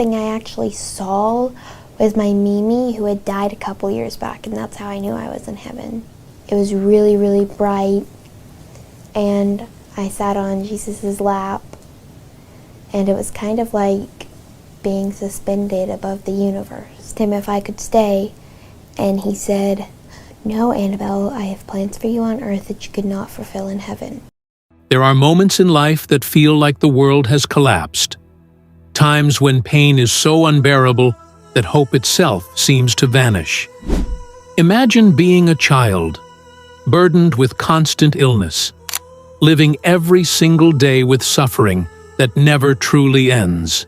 thing I actually saw was my Mimi, who had died a couple years back, and that's how I knew I was in heaven. It was really, really bright, and I sat on Jesus' lap, and it was kind of like being suspended above the universe. I asked him if I could stay, and he said, "No, Annabelle, I have plans for you on earth that you could not fulfill in heaven." There are moments in life that feel like the world has collapsed. Times when pain is so unbearable that hope itself seems to vanish. Imagine being a child, burdened with constant illness, living every single day with suffering that never truly ends.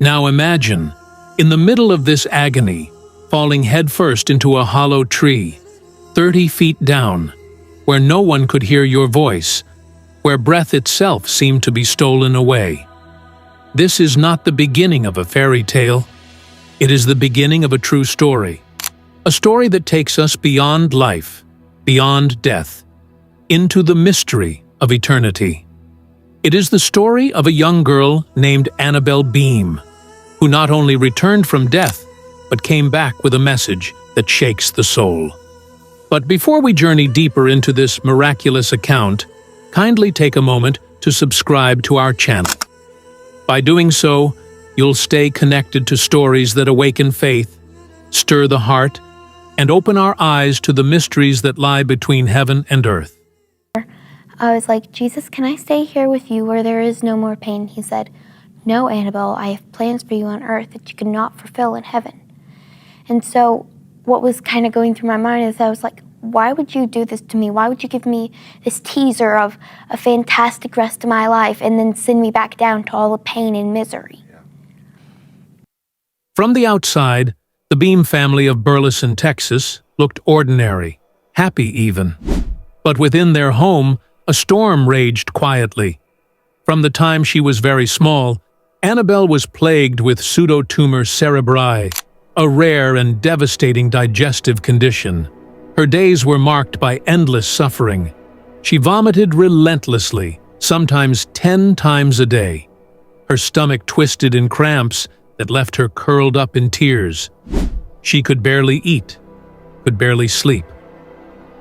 Now imagine, in the middle of this agony, falling headfirst into a hollow tree, 30 feet down, where no one could hear your voice, where breath itself seemed to be stolen away. This is not the beginning of a fairy tale. It is the beginning of a true story. A story that takes us beyond life, beyond death, into the mystery of eternity. It is the story of a young girl named Annabel Beam, who not only returned from death, but came back with a message that shakes the soul. But before we journey deeper into this miraculous account, kindly take a moment to subscribe to our channel. By doing so, you'll stay connected to stories that awaken faith, stir the heart, and open our eyes to the mysteries that lie between heaven and earth. I was like, "Jesus, can I stay here with you where there is no more pain?" He said, "No, Annabelle, I have plans for you on earth that you cannot fulfill in heaven." And so what was kind of going through my mind is I was like, why would you do this to me? Why would you give me this teaser of a fantastic rest of my life and then send me back down to all the pain and misery? From the outside, the Beam family of Burleson, Texas, looked ordinary, happy even. But within their home, a storm raged quietly. From the time she was very small, Annabelle was plagued with pseudotumor cerebri, a rare and devastating digestive condition. Her days were marked by endless suffering. She vomited relentlessly, sometimes 10 times a day. Her stomach twisted in cramps that left her curled up in tears. She could barely eat, could barely sleep.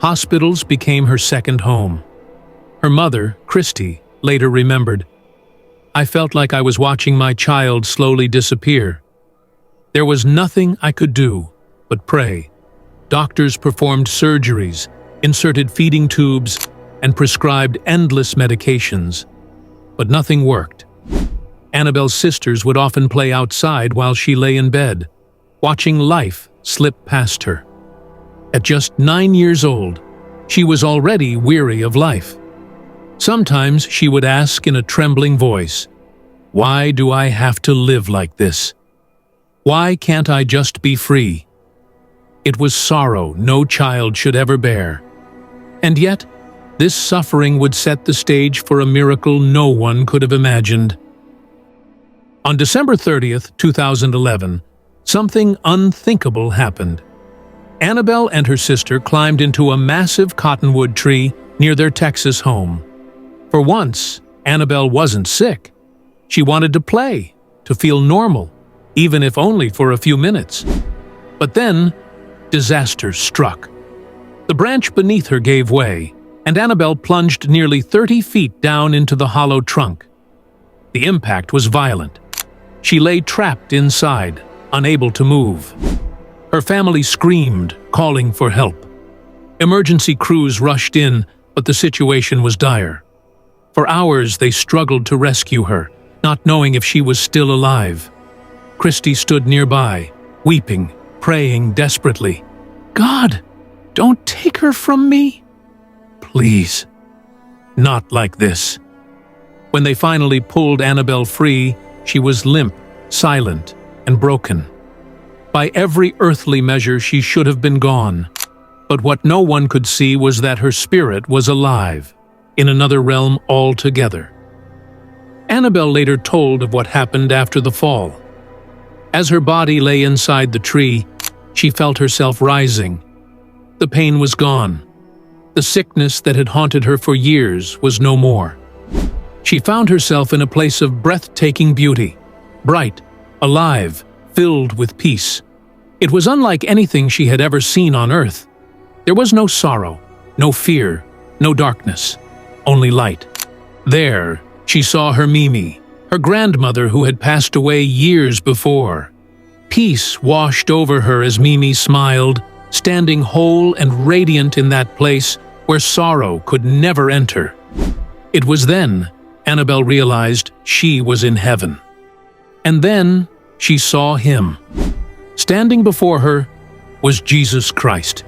Hospitals became her second home. Her mother, Christy, later remembered, "I felt like I was watching my child slowly disappear. There was nothing I could do but pray. Doctors performed surgeries, inserted feeding tubes, and prescribed endless medications. But nothing worked. Annabelle's sisters would often play outside while she lay in bed, watching life slip past her. At just 9 years old, she was already weary of life. Sometimes she would ask in a trembling voice, "Why do I have to live like this? Why can't I just be free?" It was sorrow no child should ever bear. And yet, this suffering would set the stage for a miracle no one could have imagined. On December 30th, 2011, something unthinkable happened. Annabelle and her sister climbed into a massive cottonwood tree near their Texas home. For once, Annabelle wasn't sick. She wanted to play, to feel normal, even if only for a few minutes. But then, disaster struck. The branch beneath her gave way, and Annabelle plunged nearly 30 feet down into the hollow trunk. The impact was violent. She lay trapped inside, unable to move. Her family screamed, calling for help. Emergency crews rushed in, but the situation was dire. For hours they struggled to rescue her, not knowing if she was still alive. Christy stood nearby, weeping, praying desperately, "God, don't take her from me. Please, not like this." When they finally pulled Annabelle free, she was limp, silent, and broken. By every earthly measure, she should have been gone. But what no one could see was that her spirit was alive, in another realm altogether. Annabelle later told of what happened after the fall. As her body lay inside the tree, she felt herself rising. The pain was gone. The sickness that had haunted her for years was no more. She found herself in a place of breathtaking beauty, bright, alive, filled with peace. It was unlike anything she had ever seen on earth. There was no sorrow, no fear, no darkness, only light. There, she saw her Mimi, her grandmother who had passed away years before. Peace washed over her as Mimi smiled, standing whole and radiant in that place where sorrow could never enter. It was then Annabel realized she was in heaven. And then she saw him. Standing before her was Jesus Christ.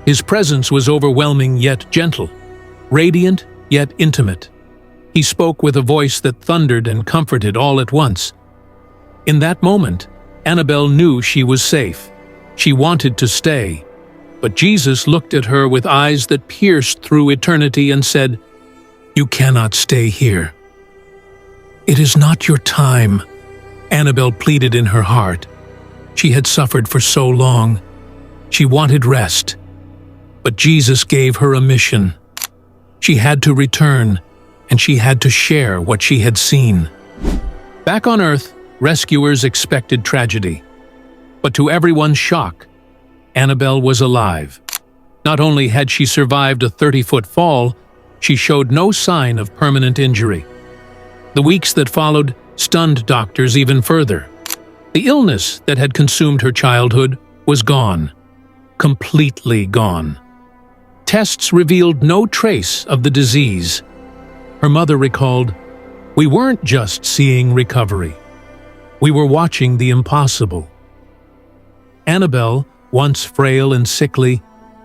His presence was overwhelming yet gentle, radiant yet intimate. He spoke with a voice that thundered and comforted all at once. In that moment, Annabel knew she was safe. She wanted to stay. But Jesus looked at her with eyes that pierced through eternity and said, "You cannot stay here." "It is not your time," Annabel pleaded in her heart. She had suffered for so long. She wanted rest. But Jesus gave her a mission. She had to return, and she had to share what she had seen. Back on Earth, rescuers expected tragedy. But to everyone's shock, Annabel was alive. Not only had she survived a 30-foot fall, she showed no sign of permanent injury. The weeks that followed stunned doctors even further. The illness that had consumed her childhood was gone. Completely gone. Tests revealed no trace of the disease. Her mother recalled, "We weren't just seeing recovery. We were watching the impossible." Annabel, once frail and sickly,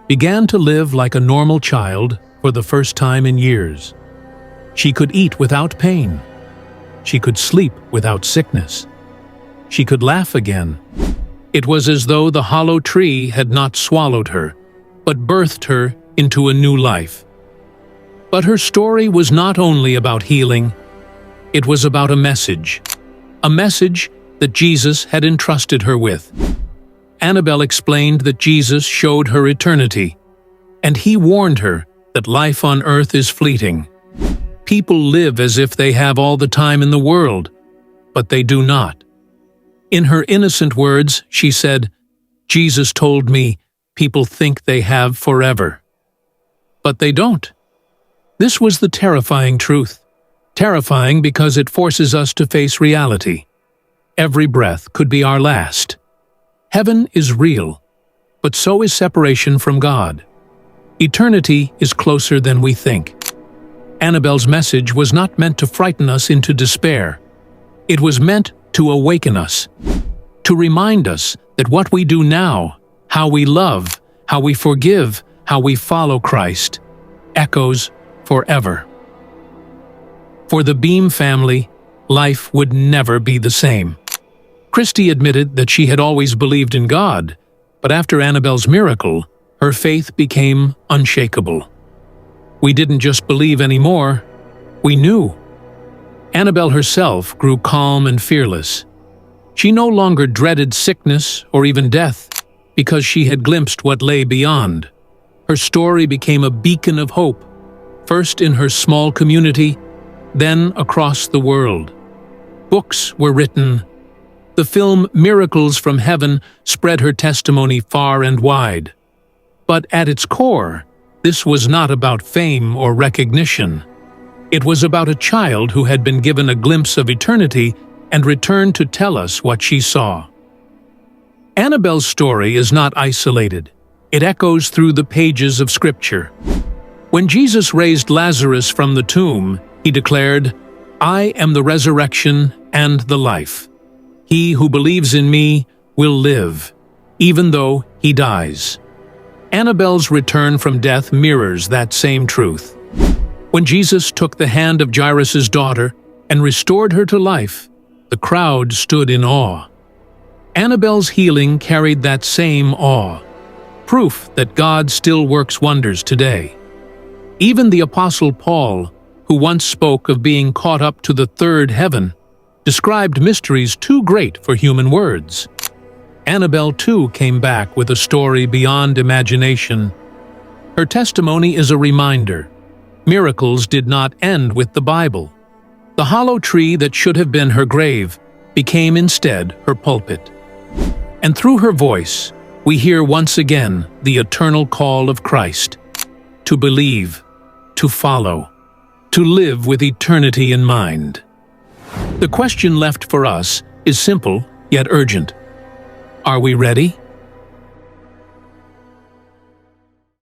began to live like a normal child for the first time in years. She could eat without pain. She could sleep without sickness. She could laugh again. It was as though the hollow tree had not swallowed her, but birthed her into a new life. But her story was not only about healing, it was about a message that Jesus had entrusted her with. Annabel explained that Jesus showed her eternity, and he warned her that life on earth is fleeting. People live as if they have all the time in the world, but they do not. In her innocent words, she said, "Jesus told me people think they have forever. But they don't." This was the terrifying truth. Terrifying because it forces us to face reality. Every breath could be our last. Heaven is real, but so is separation from God. Eternity is closer than we think. Annabel's message was not meant to frighten us into despair. It was meant to awaken us, to remind us that what we do now, how we love, how we forgive, how we follow Christ, echoes forever. For the Beam family, life would never be the same. Christy admitted that she had always believed in God, but after Annabel's miracle, her faith became unshakable. We didn't just believe anymore, we knew. Annabel herself grew calm and fearless. She no longer dreaded sickness or even death, because she had glimpsed what lay beyond. Her story became a beacon of hope, first in her small community, then across the world. Books were written. The film Miracles from Heaven spread her testimony far and wide. But at its core, this was not about fame or recognition. It was about a child who had been given a glimpse of eternity and returned to tell us what she saw. Annabel's story is not isolated. It echoes through the pages of Scripture. When Jesus raised Lazarus from the tomb, he declared, "I am the resurrection and the life. He who believes in me will live, even though he dies." Annabel's return from death mirrors that same truth. When Jesus took the hand of Jairus' daughter and restored her to life, the crowd stood in awe. Annabel's healing carried that same awe, proof that God still works wonders today. Even the Apostle Paul, who once spoke of being caught up to the third heaven, described mysteries too great for human words. Annabel too came back with a story beyond imagination. Her testimony is a reminder. Miracles did not end with the Bible. The hollow tree that should have been her grave became instead her pulpit. And through her voice, we hear once again the eternal call of Christ to believe, to follow, to live with eternity in mind. The question left for us is simple yet urgent. Are we ready?